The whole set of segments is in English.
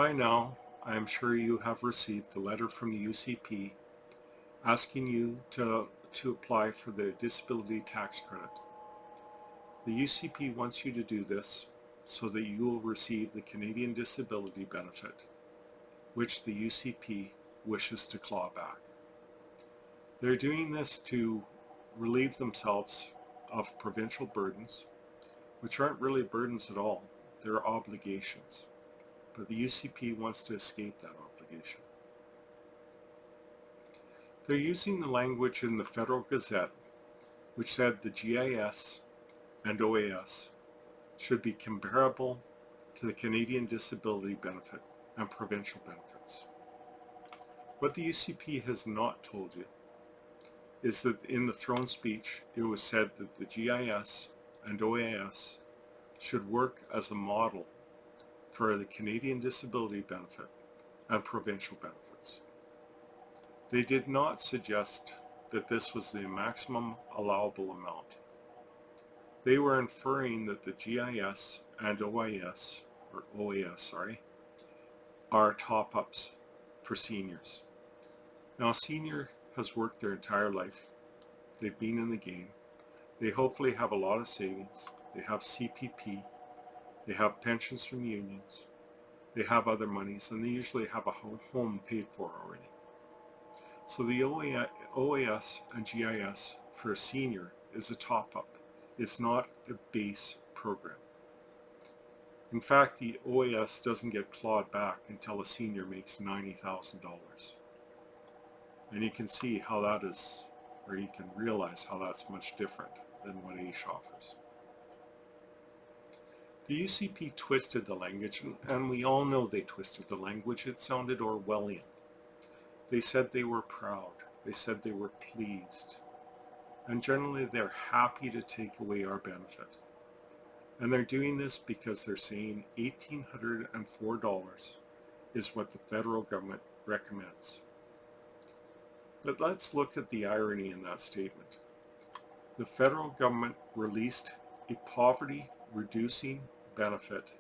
By now, I am sure you have received the letter from the UCP asking you to apply for the disability tax credit. The UCP wants you to do this so that you will receive the Canadian Disability Benefit, which the UCP wishes to claw back. They're doing this to relieve themselves of provincial burdens, which aren't really burdens at all. They're obligations. But the UCP wants to escape that obligation. They're using the language in the Federal Gazette, which said the GIS and OAS should be comparable to the Canadian Disability Benefit and provincial benefits. What the UCP has not told you is that in the throne speech, it was said that the GIS and OAS should work as a model for the Canadian Disability Benefit and provincial benefits. They did not suggest that this was the maximum allowable amount. They were inferring that the GIS and OAS are top-ups for seniors. Now, a senior has worked their entire life. They've been in the game. They hopefully have a lot of savings. They have CPP. They have pensions from unions. They have other monies, and they usually have a home paid for already. So the OAS and GIS for a senior is a top-up. It's not a base program. In fact, the OAS doesn't get clawed back until a senior makes $90,000. And you can see how that is, or you can realize how that's much different than what AISH offers. The UCP twisted the language, and we all know they twisted the language. It sounded Orwellian. They said they were proud. They said they were pleased. And generally, they're happy to take away our benefit. And they're doing this because they're saying $1,804 is what the federal government recommends. But let's look at the irony in that statement. The federal government released a poverty-reducing benefit,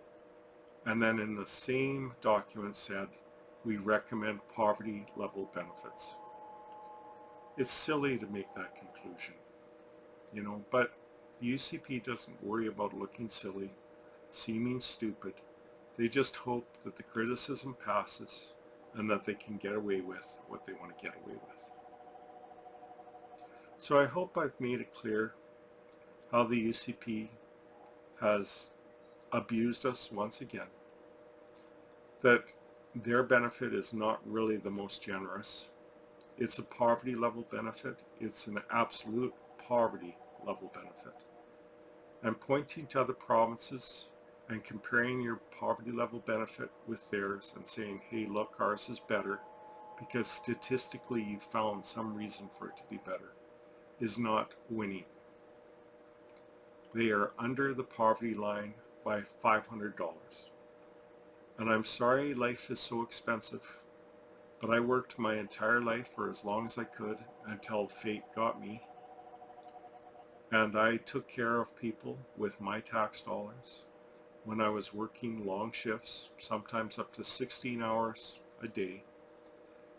and then in the same document said, we recommend poverty level benefits. It's silly to make that conclusion, but the UCP doesn't worry about looking silly, seeming stupid. They just hope that the criticism passes and that they can get away with what they want to get away with. So I hope I've made it clear how the UCP has abused us once again, that their benefit is not really the most generous. It's a poverty level benefit. It's an absolute poverty level benefit. And pointing to other provinces and comparing your poverty level benefit with theirs and saying, hey, look, ours is better because statistically you found some reason for it to be better, is not winning. They are under the poverty line by $500. And I'm sorry life is so expensive, but I worked my entire life for as long as I could until fate got me. And I took care of people with my tax dollars when I was working long shifts, sometimes up to 16 hours a day,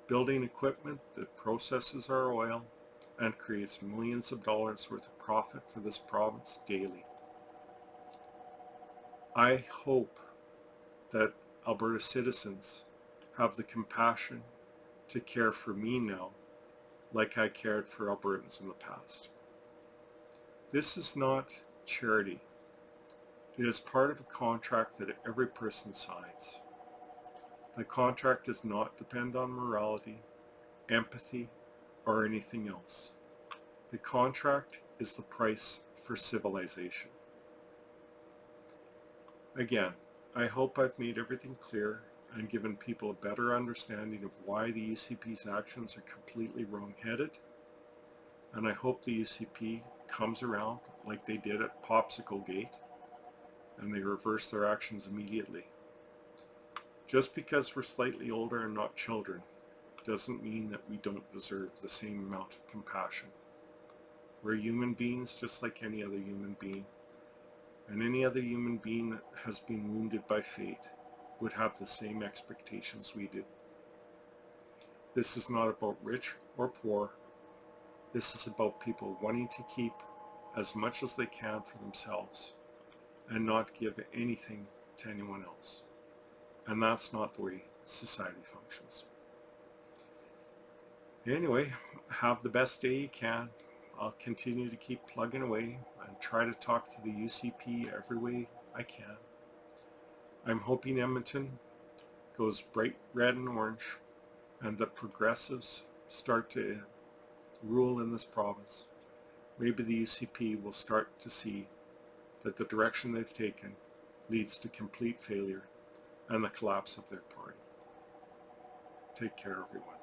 building equipment that processes our oil and creates millions of dollars worth of profit for this province daily. I hope that Alberta citizens have the compassion to care for me now like I cared for Albertans in the past. This is not charity. It is part of a contract that every person signs. The contract does not depend on morality, empathy, or anything else. The contract is the price for civilization. Again, I hope I've made everything clear and given people a better understanding of why the UCP's actions are completely wrong-headed. And I hope the UCP comes around like they did at Popsicle Gate and they reverse their actions immediately. Just because we're slightly older and not children doesn't mean that we don't deserve the same amount of compassion. We're human beings just like any other human being. And any other human being that has been wounded by fate would have the same expectations we do. This is not about rich or poor. This is about people wanting to keep as much as they can for themselves and not give anything to anyone else. And that's not the way society functions. Anyway, have the best day you can. I'll continue to keep plugging away and try to talk to the UCP every way I can. I'm hoping Edmonton goes bright red and orange and the progressives start to rule in this province. Maybe the UCP will start to see that the direction they've taken leads to complete failure and the collapse of their party. Take care, everyone.